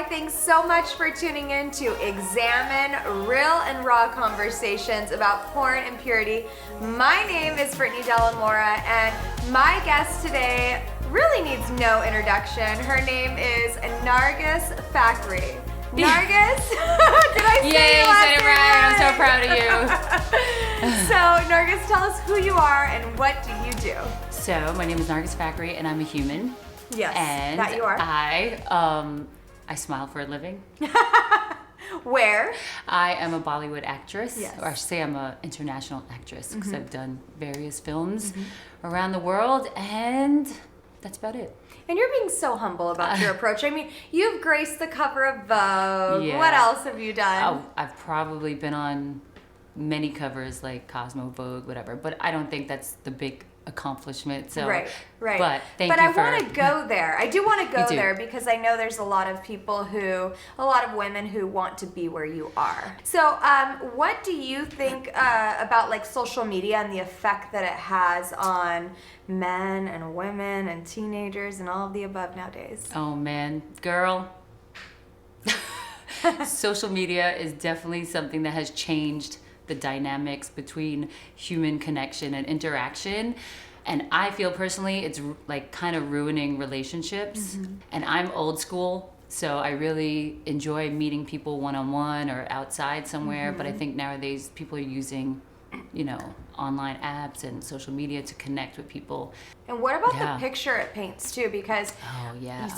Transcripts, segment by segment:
Hi, thanks so much for tuning in to eXXXamine, real and raw conversations about porn and purity. My name is Brittany Delamora, and my guest today really needs no introduction. Her name is Nargis Fakhri. Nargis, did I say you said it right. I'm so proud of you. So, Nargis, tell us who you are and what do you do? So, my name is Nargis Fakhri, and I'm a human. Yes, and that you are. I smile for a living. Where? I am a Bollywood actress, Yes. or I should say I'm an international actress because I've done various films around the world, and that's about it. And you're being so humble about your approach. I mean, you've graced the cover of Vogue. Yeah. What else have you done? Oh, I've probably been on many covers like Cosmo, Vogue, whatever, but I don't think that's the big accomplishment. So, right. But thank you I for. want to go there. I do want to go do. there because I know there's a lot of women who want to be where you are. So, what do you think about like social media and the effect that it has on men and women and teenagers and all of the above nowadays? Oh man, girl. Social media is definitely something that has changed the dynamics between human connection and interaction. And I feel personally it's like kind of ruining relationships. And I'm old school, so I really enjoy meeting people one-on-one or outside somewhere. But I think nowadays people are using, online apps and social media to connect with people. And what about the picture it paints too? Because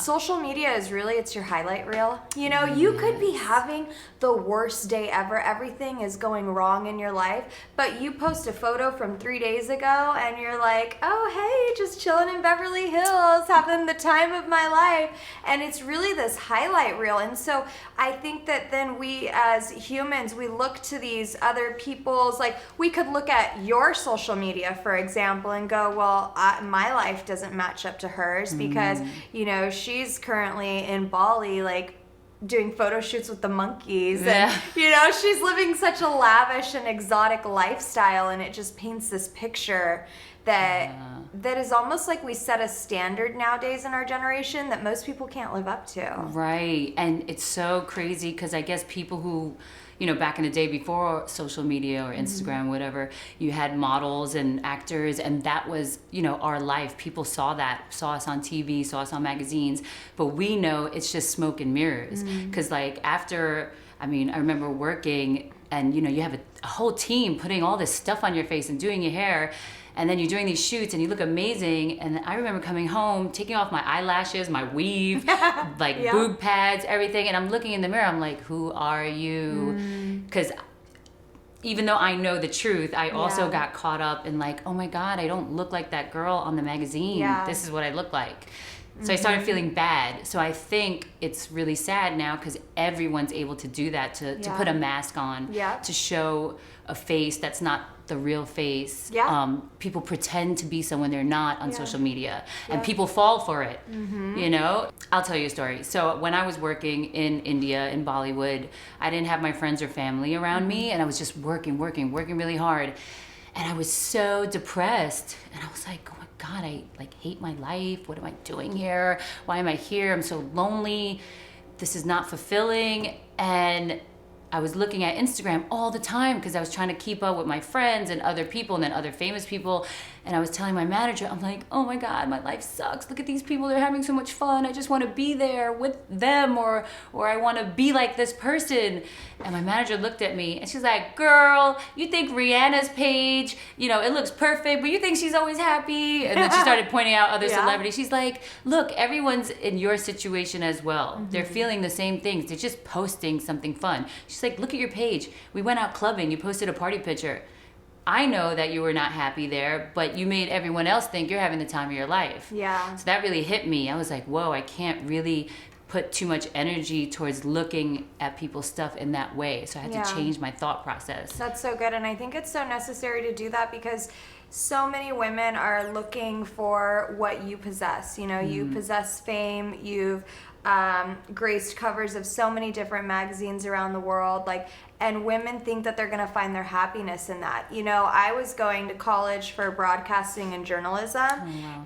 social media is really, it's your highlight reel. You could be having the worst day ever. Everything is going wrong in your life, but you post a photo from 3 days ago and you're like, oh, hey, just chilling in Beverly Hills, having the time of my life. And it's really this highlight reel. And so I think that then we as humans, we look to these other people's, like we could look at your social media, for example, and go, well, my life doesn't match up to hers because, she's currently in Bali, like doing photo shoots with the monkeys. And, she's living such a lavish and exotic lifestyle. And it just paints this picture that is almost like we set a standard nowadays in our generation that most people can't live up to. Right. And it's so crazy because I guess people who, back in the day before social media or Instagram, whatever, you had models and actors, and that was, our life. People saw us on TV, saw us on magazines, but we know it's just smoke and mirrors. Because I remember working and, you have a whole team putting all this stuff on your face and doing your hair. And then you're doing these shoots and you look amazing. And I remember coming home, taking off my eyelashes, my weave, boob pads, everything. And I'm looking in the mirror, I'm like, who are you? Because even though I know the truth, I also got caught up in like, oh my God, I don't look like that girl on the magazine. Yeah. This is what I look like. So I started feeling bad. So I think it's really sad now because everyone's able to do that, to put a mask on, to show a face that's not the real face. People pretend to be someone they're not on social media, and people fall for it. I'll tell you a story. So when I was working in India, in Bollywood, I didn't have my friends or family around me, and I was just working really hard. And I was so depressed, and I was like, oh my God, I hate my life. What am I doing here? Why am I here? I'm so lonely. This is not fulfilling. And I was looking at Instagram all the time because I was trying to keep up with my friends and other people and then other famous people. And I was telling my manager, I'm like, oh my God, my life sucks. Look at these people, they're having so much fun. I just want to be there with them, or I want to be like this person. And my manager looked at me and she's like, girl, you think Rihanna's page, it looks perfect, but you think she's always happy? And then she started pointing out other celebrities. She's like, look, everyone's in your situation as well. They're feeling the same things. They're just posting something fun. She's like, look at your page. We went out clubbing. You posted a party picture. I know that you were not happy there, but you made everyone else think you're having the time of your life. Yeah. So that really hit me. I was like, whoa, I can't really put too much energy towards looking at people's stuff in that way. So I had to change my thought process. That's so good. And I think it's so necessary to do that because so many women are looking for what you possess. You possess fame, you've graced covers of so many different magazines around the world, like, and women think that they're going to find their happiness in that. You know, I was going to college for broadcasting and journalism,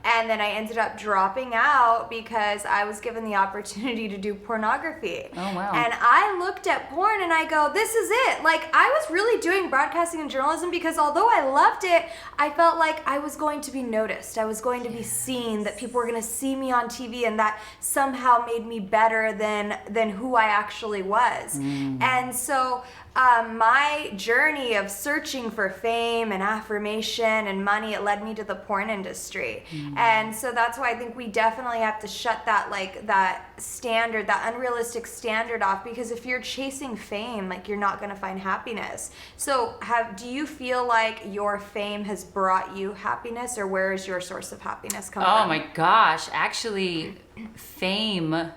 and then I ended up dropping out because I was given the opportunity to do pornography. Oh, wow. And I looked at porn and I go, this is it. Like, I was really doing broadcasting and journalism because although I loved it, I felt like I was going to be noticed. I was going to be seen, that people were going to see me on TV, and that somehow made me better than who I actually was. And so my journey of searching for fame and affirmation and money, it led me to the porn industry. And so that's why I think we definitely have to shut that, like, that standard, that unrealistic standard off, because if you're chasing fame, like, you're not going to find happiness. So do you feel like your fame has brought you happiness, or where is your source of happiness coming from? Oh my gosh, actually, fame,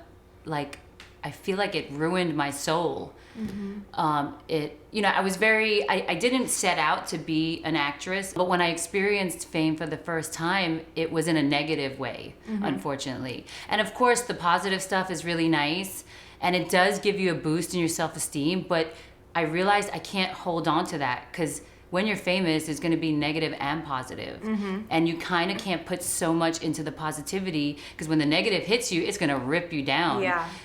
like, I feel like it ruined my soul. I didn't set out to be an actress, but when I experienced fame for the first time, it was in a negative way, unfortunately. And of course, the positive stuff is really nice, and it does give you a boost in your self-esteem, but I realized I can't hold on to that, because when you're famous, it's going to be negative and positive. And you kind of can't put so much into the positivity, because when the negative hits you, it's going to rip you down.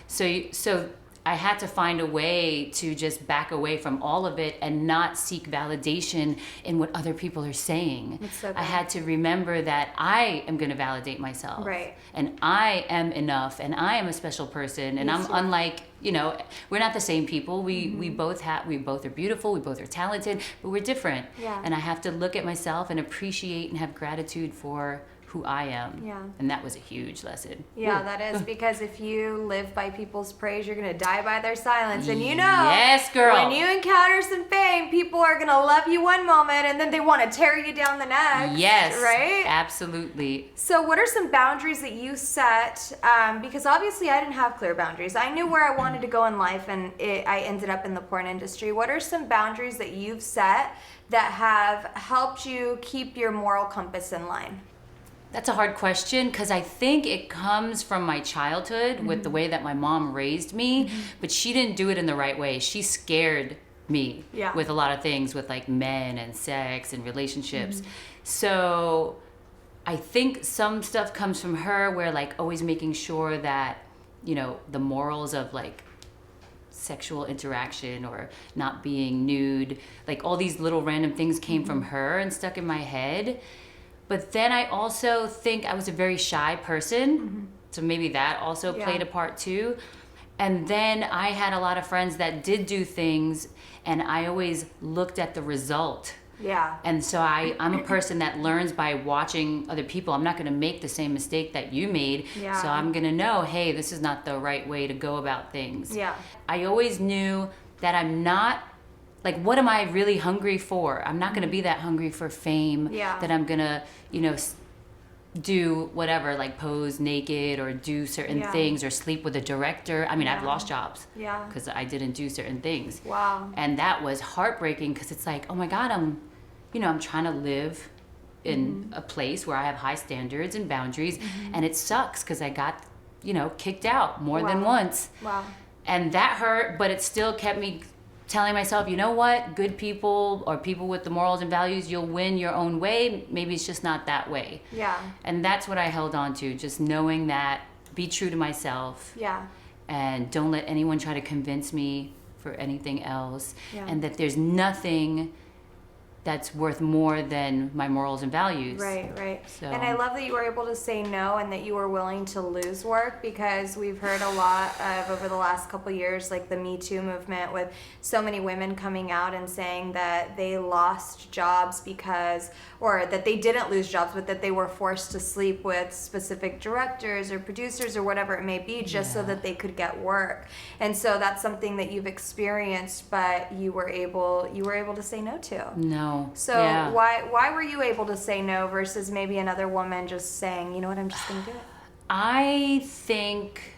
So I had to find a way to just back away from all of it and not seek validation in what other people are saying. So I had to remember that I am going to validate myself. Right. And I am enough, and I am a special person, and I'm unlike, we're not the same people. We both are beautiful, we both are talented, but we're different. And I have to look at myself and appreciate and have gratitude for who I am. And that was a huge lesson. That is, because if you live by people's praise, you're going to die by their silence. And yes, girl, when you encounter some fame, people are going to love you one moment and then they want to tear you down the next. Yes, right? Absolutely. So what are some boundaries that you set? Because obviously I didn't have clear boundaries. I knew where I wanted to go in life, and I ended up in the porn industry. What are some boundaries that you've set that have helped you keep your moral compass in line? That's a hard question, because I think it comes from my childhood with the way that my mom raised me, but she didn't do it in the right way. She scared me with a lot of things, with like men and sex and relationships. So I think some stuff comes from her, where like always making sure that, the morals of like sexual interaction or not being nude, like all these little random things came from her and stuck in my head. But then I also think I was a very shy person, so maybe that also played a part too. And then I had a lot of friends that did do things, and I always looked at the result. And so I'm a person that learns by watching other people. I'm not going to make the same mistake that you made. So I'm going to know, hey, this is not the right way to go about things. I always knew that I'm not, like, what am I really hungry for? I'm not going to be that hungry for fame, that I'm going to, do whatever, like pose naked or do certain things or sleep with a director. I mean, I've lost jobs because I didn't do certain things. And that was heartbreaking, because it's like, oh my God, I'm trying to live in a place where I have high standards and boundaries, and it sucks because I got, kicked out more than once. And that hurt, but it still kept me telling myself, you know what, good people or people with the morals and values, you'll win your own way. Maybe it's just not that way. And that's what I held on to, just knowing that, be true to myself. And don't let anyone try to convince me for anything else. And that there's nothing that's worth more than my morals and values. Right. So. And I love that you were able to say no, and that you were willing to lose work, because we've heard a lot of, over the last couple of years, like the Me Too movement, with so many women coming out and saying that they lost jobs because, or that they didn't lose jobs, but that they were forced to sleep with specific directors or producers or whatever it may be, just so that they could get work. And so that's something that you've experienced, but you were able to say no to. No. So why were you able to say no versus maybe another woman just saying, you know what, I'm just going to do it? I think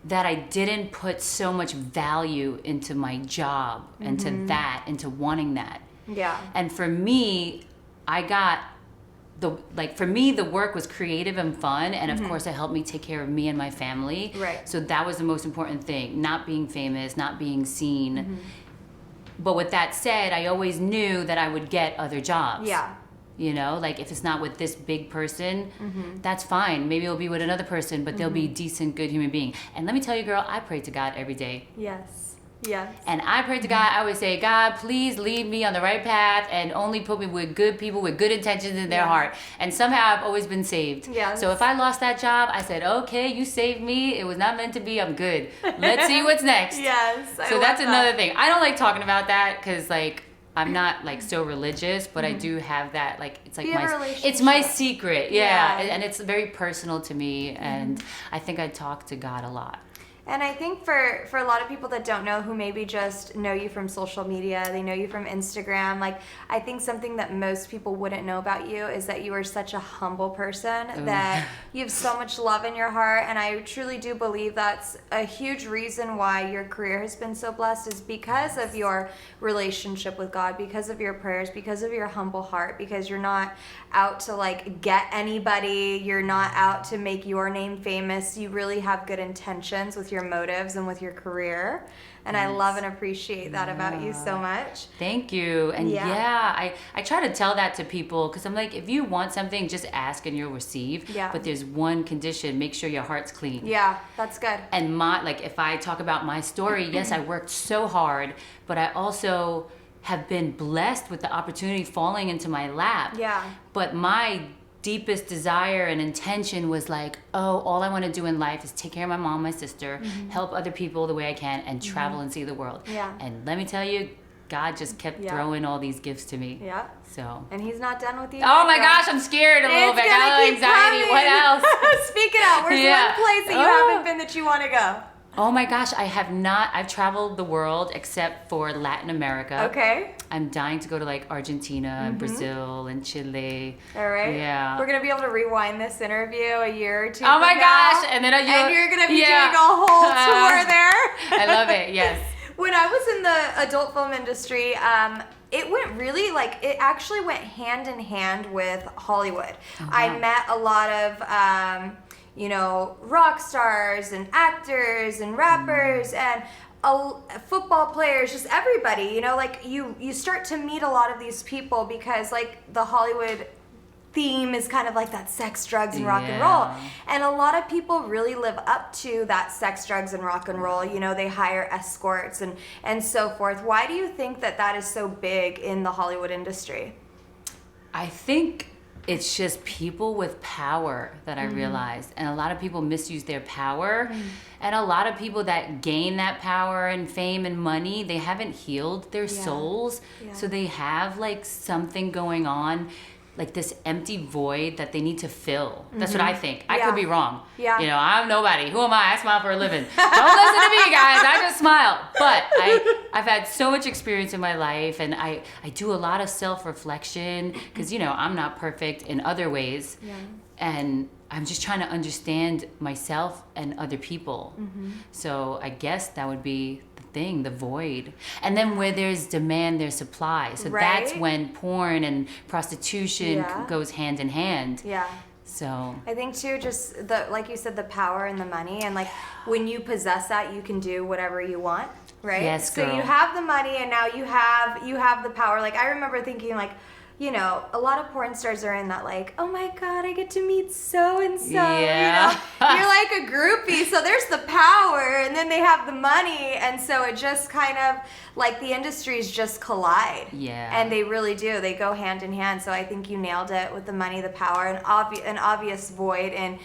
that I didn't put so much value into my job and into wanting that. And for me, I got for me, the work was creative and fun, and of course it helped me take care of me and my family. Right. So that was the most important thing, not being famous, not being seen. But with that said, I always knew that I would get other jobs. Yeah. You know, like if it's not with this big person, that's fine. Maybe it'll be with another person, but they'll be a decent, good human being. And let me tell you, girl, I pray to God every day. Yes. Yes. And I pray to God, I always say, God, please lead me on the right path and only put me with good people with good intentions in their heart. And somehow I've always been saved. Yes. So if I lost that job, I said, okay, you saved me. It was not meant to be. I'm good. Let's see what's next. Yes. So that's another thing. I don't like talking about that because like, I'm not like so religious, but I do have that, like, it's like it's my secret. Yeah. And it's very personal to me. And I think I talk to God a lot. And I think for a lot of people that don't know, who maybe just know you from social media, they know you from Instagram, like, I think something that most people wouldn't know about you is that you are such a humble person, that you have so much love in your heart. And I truly do believe that's a huge reason why your career has been so blessed, is because of your relationship with God, because of your prayers, because of your humble heart, because you're not out to like get anybody, you're not out to make your name famous. You really have good intentions with your motives and with your career, and I love and appreciate that about you so much. Thank you. And I try to tell that to people, because I'm like, if you want something, just ask and you'll receive. But there's one condition: make sure your heart's clean. That's good. And if I talk about my story, yes, I worked so hard, but I also have been blessed with the opportunity falling into my lap. But my deepest desire and intention was like, all I want to do in life is take care of my mom, my sister, help other people the way I can, and travel and see the world. And let me tell you, God just kept throwing all these gifts to me. So. And he's not done with you. Oh my gosh, I'm scared a little bit. I got a little anxiety. Coming. What else? Speak it out. Where's one place that you haven't been that you want to go? Oh my gosh, I have not. I've traveled the world except for Latin America. Okay. I'm dying to go to like Argentina and Brazil and Chile. All right. Yeah. We're going to be able to rewind this interview a year or two Oh my from gosh. now, And then you're going to be doing a whole tour there. I love it. Yes. When I was in the adult film industry, it went really, like, it actually went hand in hand with Hollywood. I met a lot of rock stars and actors and rappers and football players, just everybody, like you start to meet a lot of these people, because like the Hollywood theme is kind of like that sex, drugs, and rock and roll. And a lot of people really live up to that sex, drugs, and rock and roll. They hire escorts and so forth. Why do you think that is so big in the Hollywood industry? I think it's just people with power that I realized. And a lot of people misuse their power. And a lot of people that gain that power and fame and money, they haven't healed their souls. So they have like something going on, like this empty void that they need to fill. That's what I think. I could be wrong. I'm nobody. Who am I? I smile for a living. Don't listen to me, guys. I just smile. But I've had so much experience in my life, and I do a lot of self-reflection, because, I'm not perfect in other ways. And I'm just trying to understand myself and other people. So I guess that would be the void. And then where there's demand, there's supply. So that's when porn and prostitution goes hand in hand. So I think too, just like you said, the power and the money, and like when you possess that, you can do whatever you want, right? Yes, girl. So you have the money, and now you have the power. Like I remember thinking, like, a lot of porn stars are in that, like, oh my God, I get to meet so and so. You're like a groupie, so there's the power, and then they have the money, and so it just kind of like the industries just collide. And they really do. They go hand in hand. So I think you nailed it with the money, the power, and an obvious void in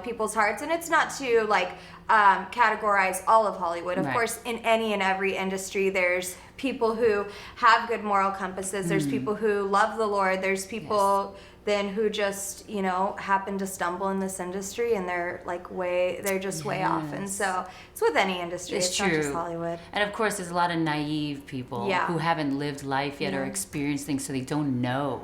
people's hearts. And it's not to like categorize all of Hollywood. Of course, in any and every industry, there's people who have good moral compasses. There's people who love the Lord. There's people then who just happen to stumble in this industry, and they're just way off. And so it's with any industry. It's true. Not just Hollywood. And of course, there's a lot of naive people who haven't lived life yet or experienced things, so they don't know.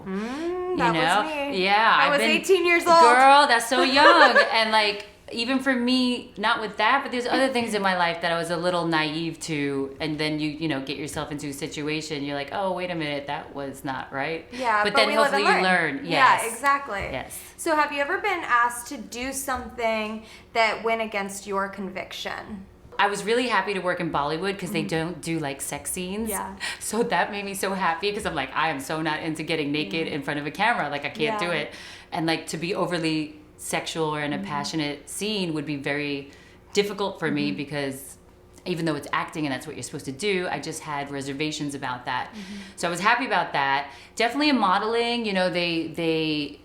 That was me. I was 18 years old. Girl, that's so young. And like, even for me, not with that, but there's other things in my life that I was a little naive to, and then you know, get yourself into a situation, you're like, oh, wait a minute, that was not right. Yeah, but then hopefully you learn. Yes. Yeah, exactly. Yes. So have you ever been asked to do something that went against your conviction? I was really happy to work in Bollywood because they don't do like sex scenes. Yeah. So that made me so happy because I'm like, I am so not into getting naked in front of a camera. Like, I can't do it. And like, to be overly sexual or in a passionate scene would be very difficult for me, because even though it's acting and that's what you're supposed to do, I just had reservations about that. So I was happy about that. Definitely in modeling, you know, they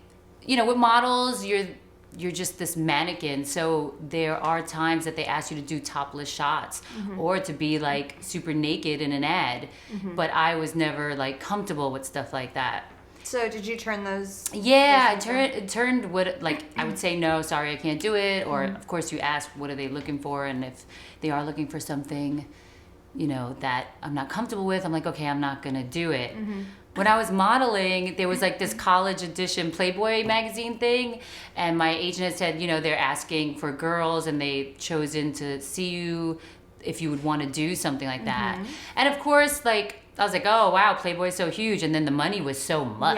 you know, with models, you're just this mannequin, so there are times that they ask you to do topless shots or to be like super naked in an ad, but I was never like comfortable with stuff like that. So did you turn those? Yeah, I turned what, like, I would say no, sorry, I can't do it, or of course you ask what are they looking for, and if they are looking for something, you know, that I'm not comfortable with, I'm like, okay, I'm not gonna do it. When I was modeling, there was like this college edition Playboy magazine thing, and my agent had said, you know, they're asking for girls and they've chosen to see you if you would want to do something like that. And of course, like, I was like, oh wow, Playboy's so huge, and then the money was so much.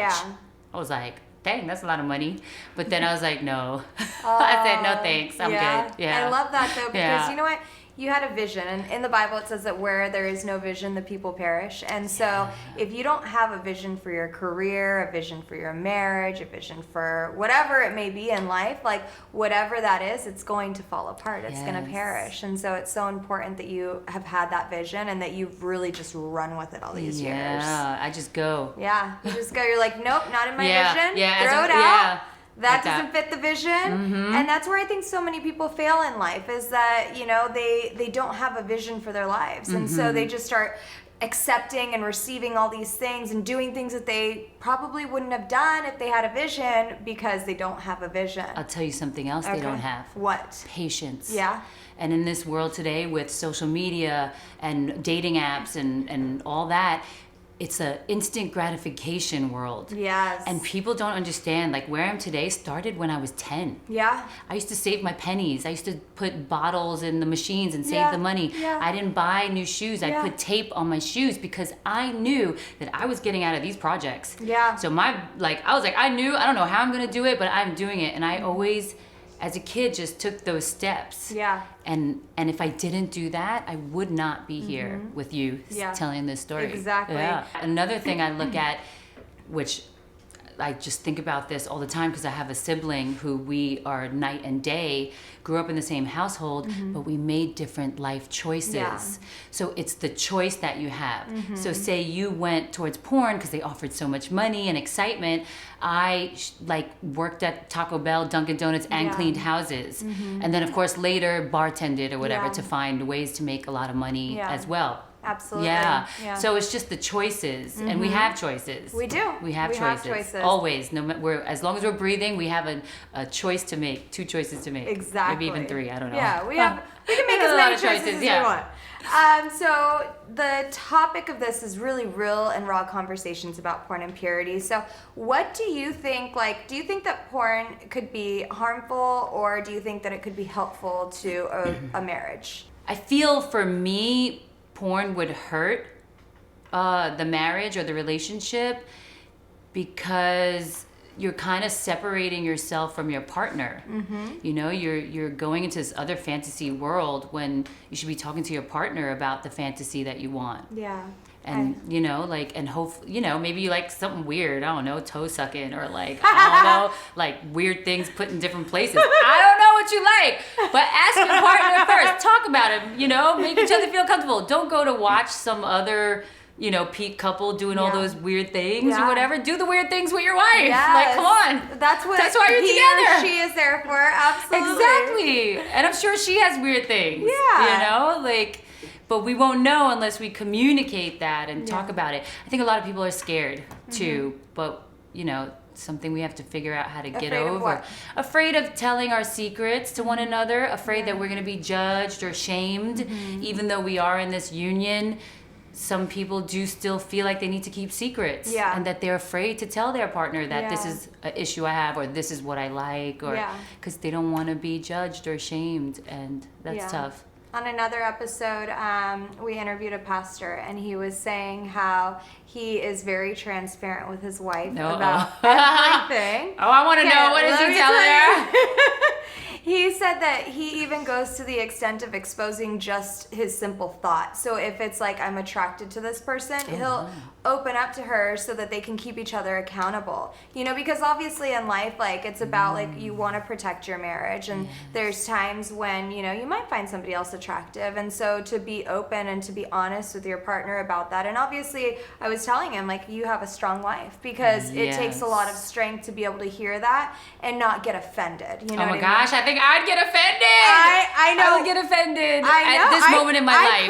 I was like, dang, that's a lot of money. But then I was like, no. I said, no thanks, I'm good. Yeah. I love that though, because you know what? You had a vision, and in the Bible it says that where there is no vision, the people perish. And so if you don't have a vision for your career, a vision for your marriage, a vision for whatever it may be in life, like whatever that is, it's going to fall apart. It's going to perish. And so it's so important that you have had that vision and that you've really just run with it all these years. Yeah, I just go. Yeah, you just go. You're like, nope, not in my vision. Yeah, throw it out. Yeah. That doesn't fit the vision. And that's where I think so many people fail in life, is that, you know, they don't have a vision for their lives. And so they just start accepting and receiving all these things and doing things that they probably wouldn't have done if they had a vision, because they don't have a vision. I'll tell you something else they don't have. What? Patience. Yeah. And in this world today with social media and dating apps and all that, it's a instant gratification world. Yes. And people don't understand, like, where I am today started when I was 10. Yeah. I used to save my pennies. I used to put bottles in the machines and save the money. Yeah. I didn't buy new shoes. I put tape on my shoes because I knew that I was getting out of these projects. Yeah. So I was like, I don't know how I'm gonna do it, but I'm doing it. And I always, as a kid, just took those steps. Yeah. And if I didn't do that, I would not be here with you telling this story. Exactly. Yeah. Another thing I look at, which I just think about this all the time because I have a sibling who we are night and day, grew up in the same household, but we made different life choices. Yeah. So it's the choice that you have. So say you went towards porn because they offered so much money and excitement. I worked at Taco Bell, Dunkin' Donuts, and cleaned houses. And then of course later bartended or whatever to find ways to make a lot of money as well. Absolutely. Yeah. So it's just the choices, and we have choices. We do. We have choices. Always. No matter, as long as we're breathing, we have a choice to make, 2 choices to make. Exactly. Maybe even 3. I don't know. Yeah, we can make as many choices as we want. So the topic of this is really real and raw conversations about porn and purity. So what do you think? Like, do you think that porn could be harmful, or do you think that it could be helpful to a marriage? I feel for me, porn would hurt the marriage or the relationship, because you're kind of separating yourself from your partner. You know, you're going into this other fantasy world when you should be talking to your partner about the fantasy that you want. Yeah. And you know, like, and hopefully, you know, maybe you like something weird, I don't know, toe sucking, or like, I don't know, like weird things put in different places. I don't know what you like, but ask your partner first. Talk about it, you know, make each other feel comfortable. Don't go to watch some other, you know, peak couple doing all those weird things or whatever. Do the weird things with your wife. Yes. Like, come on. That's why you're together. She is there for. Absolutely. Exactly. And I'm sure she has weird things. Yeah. You know, like, but we won't know unless we communicate that and talk about it. I think a lot of people are scared too, but you know, something we have to figure out how to get over. Afraid of telling our secrets to one another, afraid that we're going to be judged or shamed, even though we are in this union. some people do still feel like they need to keep secrets, and that they're afraid to tell their partner that this is an issue I have, or this is what I like, or because they don't want to be judged or shamed, and that's tough. On another episode, we interviewed a pastor, and he was saying how he is very transparent with his wife about everything. Oh, I want to know. What does he tell her? He said that he even goes to the extent of exposing just his simple thought. So if it's like, I'm attracted to this person, he'll open up to her so that they can keep each other accountable. You know, because obviously in life, like, it's about like, you want to protect your marriage, and there's times when, you know, you might find somebody else attractive, and so to be open and to be honest with your partner about that. And obviously I was telling him, like, you have a strong wife, because it takes a lot of strength to be able to hear that and not get offended. You know oh my what gosh, I mean? I think I'd get offended. I know. I would get offended I know. at this moment in my life.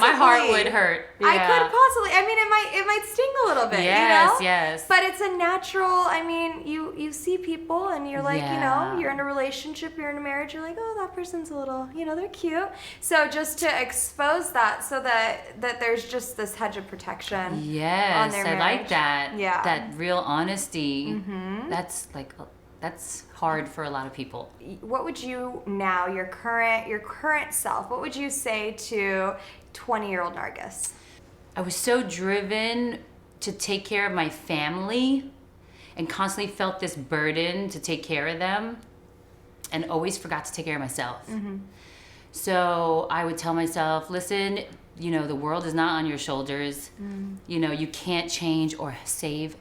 My heart would hurt. I could possibly. I mean, it might sting a little bit. Yes, you know? yes. But it's a natural. I mean, you see people, and you're like, you know, you're in a relationship, you're in a marriage, you're like, oh, that person's a little, you know, they're cute. So just to expose that, so that there's just this hedge of protection. On their marriage. I like that. Yeah. That real honesty. That's hard for a lot of people. What would you now, your current self, what would you say to 20-year-old Nargis? I was so driven to take care of my family, and constantly felt this burden to take care of them, and always forgot to take care of myself. So I would tell myself, listen, you know, the world is not on your shoulders. You know, you can't change or save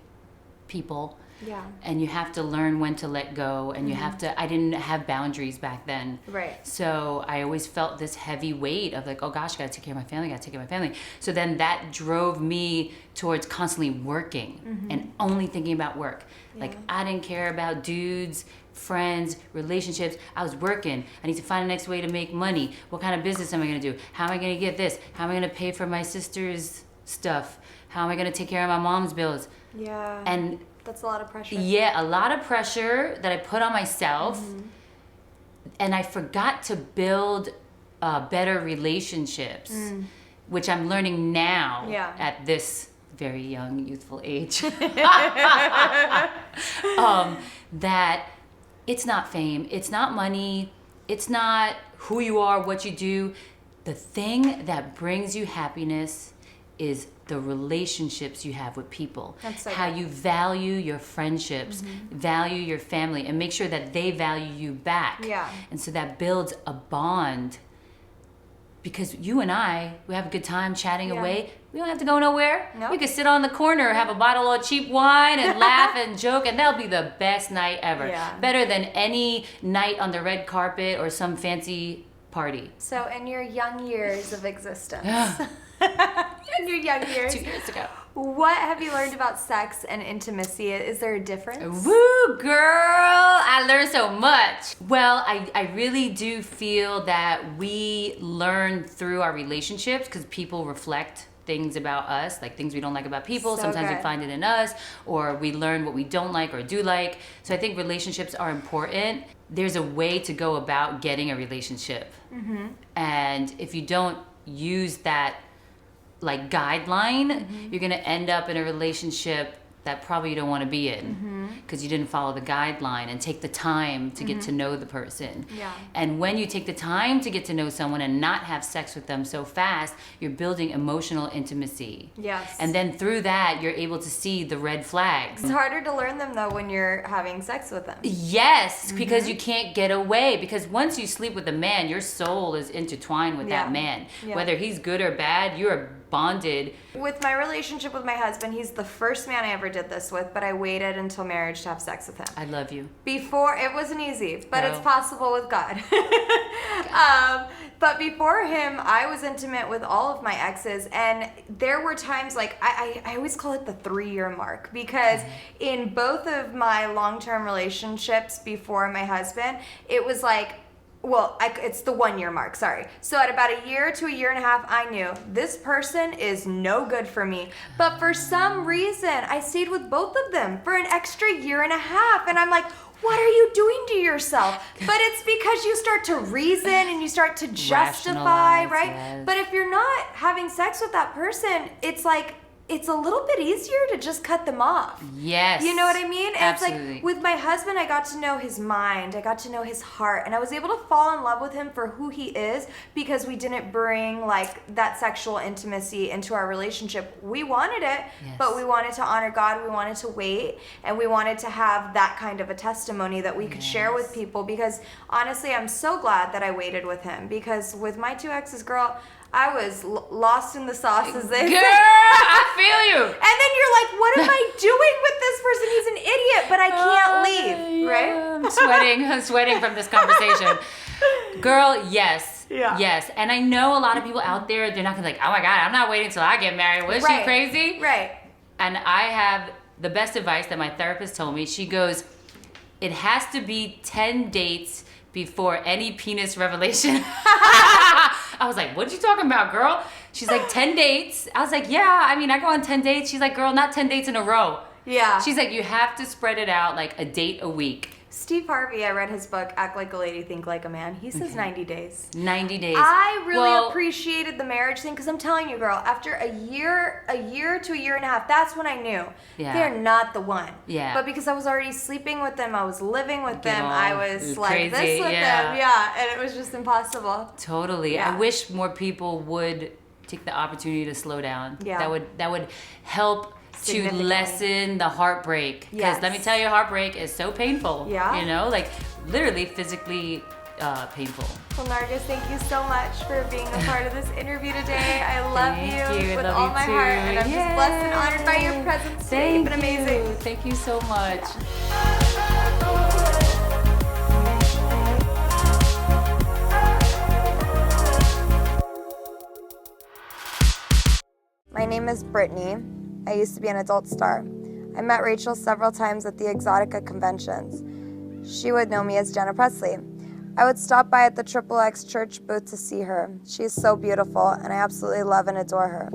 people. Yeah. And you have to learn when to let go, and you have to, I didn't have boundaries back then. Right. So I always felt this heavy weight of like, oh gosh, I gotta take care of my family, So then that drove me towards constantly working and only thinking about work. Like, I didn't care about dudes, friends, relationships. I was working. I need to find the next way to make money. What kind of business am I gonna do? How am I gonna get this? How am I gonna pay for my sister's stuff? How am I gonna take care of my mom's bills? Yeah. And that's a lot of pressure. Yeah, a lot of pressure that I put on myself. And I forgot to build better relationships, which I'm learning now at this very young, youthful age. That it's not fame, it's not money, it's not who you are, what you do. The thing that brings you happiness is the relationships you have with people. That's so how good. you value your friendships, value your family, and make sure that they value you back. Yeah. And so that builds a bond, because you and we have a good time chatting away. We don't have to go nowhere. Nope. We could sit on the corner, have a bottle of cheap wine, and laugh and joke, and that'll be the best night ever. Yeah. Better than any night on the red carpet or some fancy party. So in your young years of existence, in your young years, 2 years ago, what have you learned about sex and intimacy? Is there a difference? Woo, girl! I learned so much. Well, I really do feel that we learn through our relationships, because people reflect things about us, like things we don't like about people. So Sometimes good. we find it in us, or we learn what we don't like or do like. So I think relationships are important. There's a way to go about getting a relationship. And if you don't use that like guideline, you're gonna end up in a relationship that probably you don't want to be in, because you didn't follow the guideline and take the time to get to know the person. Yeah. And when you take the time to get to know someone and not have sex with them so fast, you're building emotional intimacy. Yes. And then through that, you're able to see the red flags. It's harder to learn them though when you're having sex with them. Yes, because you can't get away. Because once you sleep with a man, your soul is intertwined with that man. Yeah. Whether he's good or bad, you're bonded. With my relationship with my husband, he's the first man I ever did this with, but I waited until marriage to have sex with him. I love you. Before, it wasn't easy, but No. it's possible with God. But before him, I was intimate with all of my exes, and there were times, like, I always call it the 3-year mark, because in both of my long-term relationships before my husband, it was like, well, it's the 1-year mark, sorry. So at about a year to a year and a half, I knew this person is no good for me. But for some reason, I stayed with both of them for an extra year and a half. And I'm like, what are you doing to yourself? But it's because you start to reason and you start to justify, right? Yes. But if you're not having sex with that person, it's like, it's a little bit easier to just cut them off. Yes. You know what I mean? And Absolutely. it's like, with my husband, I got to know his mind. I got to know his heart. And I was able to fall in love with him for who he is because we didn't bring like that sexual intimacy into our relationship. We wanted it, but we wanted to honor God. We wanted to wait. And we wanted to have that kind of a testimony that we could share with people. Because honestly, I'm so glad that I waited with him. Because with my 2 exes, girl, I was lost in the sauce, as they say. Girl, I feel you. And then you're like, what am I doing with this person? He's an idiot, but I can't leave, right? I'm sweating from this conversation. Girl, yes. Yeah. Yes. And I know a lot of people out there, they're not gonna be like, oh my God, I'm not waiting till I get married. Was she crazy? Right. And I have the best advice that my therapist told me. She goes, it has to be 10 dates before any penis revelation. I was like, what you talking about, girl? She's like, 10 dates. I was like, yeah, I mean, I go on 10 dates. She's like, girl, not 10 dates in a row. Yeah. She's like, you have to spread it out like a date a week. Steve Harvey, I read his book, Act Like a Lady, Think Like a Man. He says 90 days. 90 days. I really appreciated the marriage thing because I'm telling you, girl, after a year to a year and a half, that's when I knew they're not the one. Yeah. But because I was already sleeping with them, I was living with them, I was like crazy. this with them. Yeah, and it was just impossible. Totally. Yeah. I wish more people would take the opportunity to slow down. Yeah. That would help to lessen the heartbreak. Because let me tell you, heartbreak is so painful. Yeah. You know, like literally physically painful. Well, Nargis, thank you so much for being a part of this interview today. I love you with all my heart, and I'm just blessed and honored by your presence today. You've been amazing. Thank you so much. My name is Brittany. I used to be an adult star. I met Rachel several times at the eXXXA conventions. She would know me as Jenna Presley. I would stop by at the eXXX church booth to see her. She is so beautiful, and I absolutely love and adore her.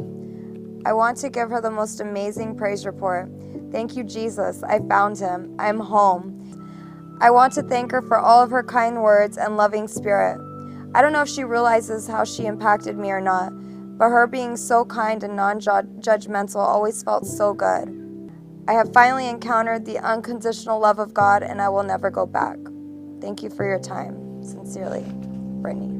I want to give her the most amazing praise report. Thank you, Jesus. I found him. I'm home. I want to thank her for all of her kind words and loving spirit. I don't know if she realizes how she impacted me or not, but her being so kind and non-judgmental always felt so good. I have finally encountered the unconditional love of God, and I will never go back. Thank you for your time. Sincerely, Brittany.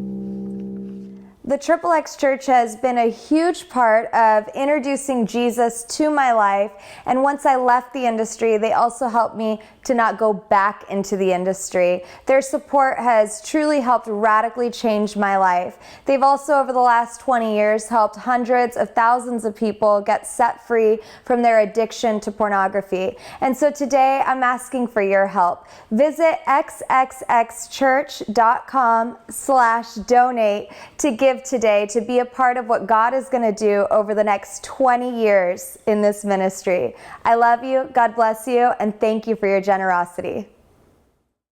The eXXX Church has been a huge part of introducing Jesus to my life, and once I left the industry, they also helped me to not go back into the industry. Their support has truly helped radically change my life. They've also, over the last 20 years, helped hundreds of thousands of people get set free from their addiction to pornography. And so today, I'm asking for your help. Visit xxxchurch.com/donate to give today to be a part of what God is going to do over the next 20 years in this ministry. I love you, God bless you, and thank you for your generosity.